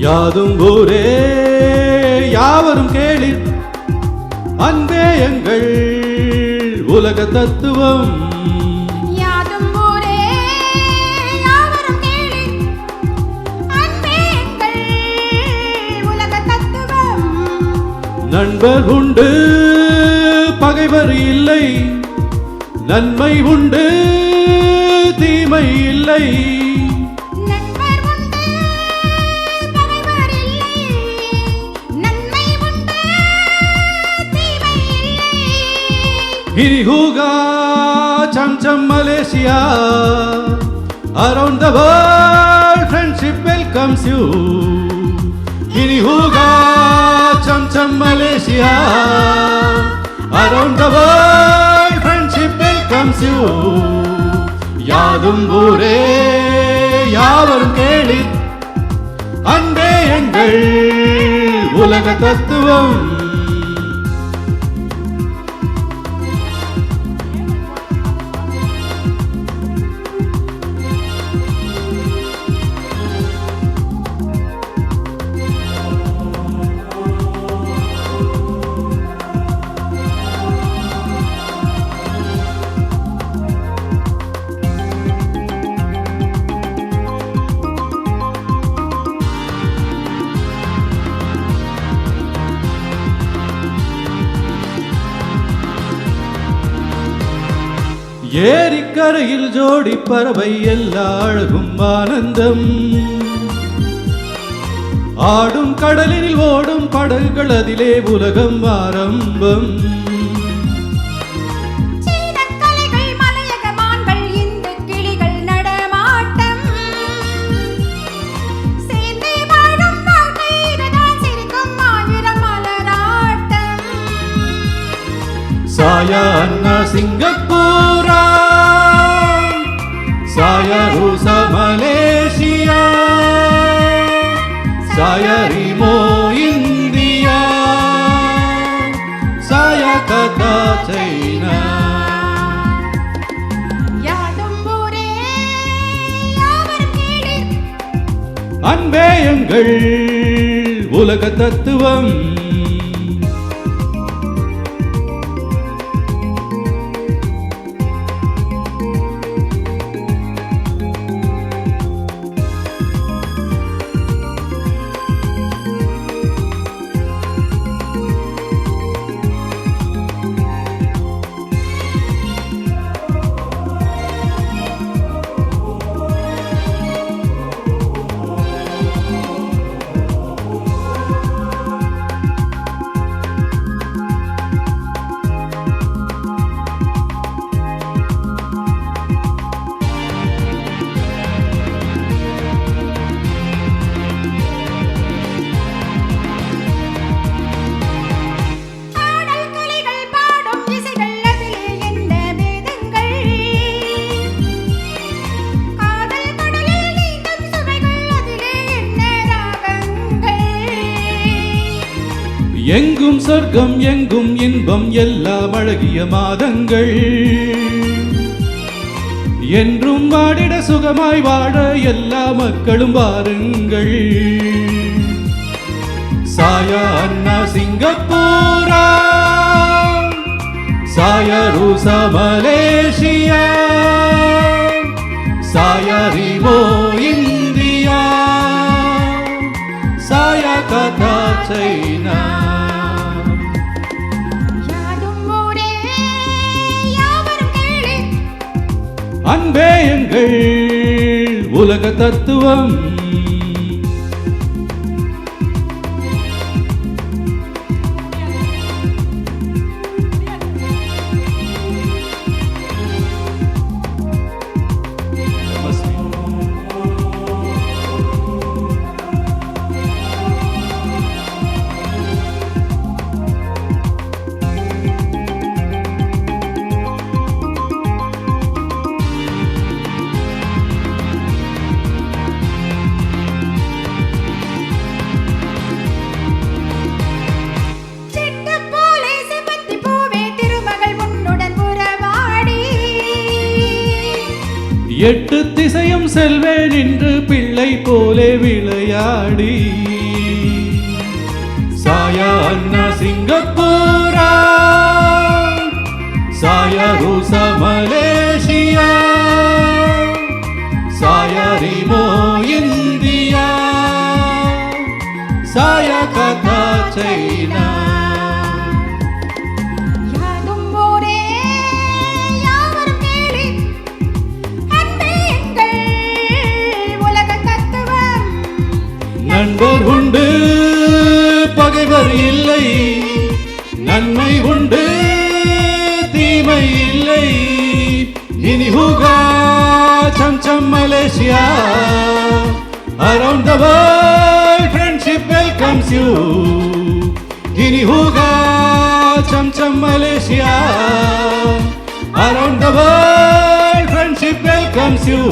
யாதும் ஊரே யாவரும் கேளிர் அன்பே எங்கள் உலக தத்துவம். யாதும் ஊரே யாவரும் கேளிர் அன்பே எங்கள் உலக தத்துவம். நண்பர் உண்டு பகைவர் இல்லை, நன்மை உண்டு தீமை இல்லை. நண்பர் உண்டு பகைவர் இல்லை, நன்மை உண்டு தீமை இல்லை. Hirihuga cham cham Malaysia, around the world friendship welcomes you. Hirihuga cham cham Malaysia, around the world friendship welcomes you. யாதும் ஊரே யாவரும் கேளிர் அன்பே எங்கள் உலக தத்துவம். ஏரிக்கரையில் ஜோடி பறவை எல்லா அழகும் ஆனந்தம். ஆடும் கடலில் ஓடும் படகுகள் அதிலே உலகம் ஆரம்பம். சீனக்கலைகள் மலையக மான்கள் இந்து கிளிகள் நடமாட்டம். சேர்ந்தே வாழும் வாழ்க்கை இதுதான் சிரிக்கும் ஆயிரம் மலராட்டம். சாயா அண்ணா சிங்கப்பூரா, சாயா ரூசா மலேசியா, சாயா ரிமோ இந்தியா, சாயா கதா சைனா. யாதும் ஊரே யாவரும் கேளிர் அன்பே எங்கள் உலக தத்துவம். எங்கும் சொர்க்கம் எங்கும் இன்பம் எல்லாம் அழகிய மாதங்கள். என்றும் வாடிட சுகமாய் வாழ எல்லா மக்களும் வாருங்கள். சாயா அண்ணா சிங்கப்பூரா, சாயா ரூசா மலேசியா, சாயா ரிமோ இந்தியா, சாயா கதா சைனா. யாதும் ஊரே யாவரும் கேளிர் அன்பே எங்கள் உலக தத்துவம். எட்டு திசையும் செல்வேன் என்று பிள்ளை போலே விளையாடி சாயா அண்ணா சிங்கப்பூரா சாயா ரூசா மலேசியா சாயா ரிமோ இந்தியா சாயா கதா சைனா யாதும் ஊரே யாவரும் கேளீர் அன்பே எங்கள் உலக தத்துவம் நண்பர் உண்டு பகைவர் இல்லை நன்மை உண்டு தீமை இல்லை இனி ஹூகா சம் சம் Malaysia around the world friendship welcomes you இனி ஹூகா சம் சம் Malaysia around the world friendship welcomes you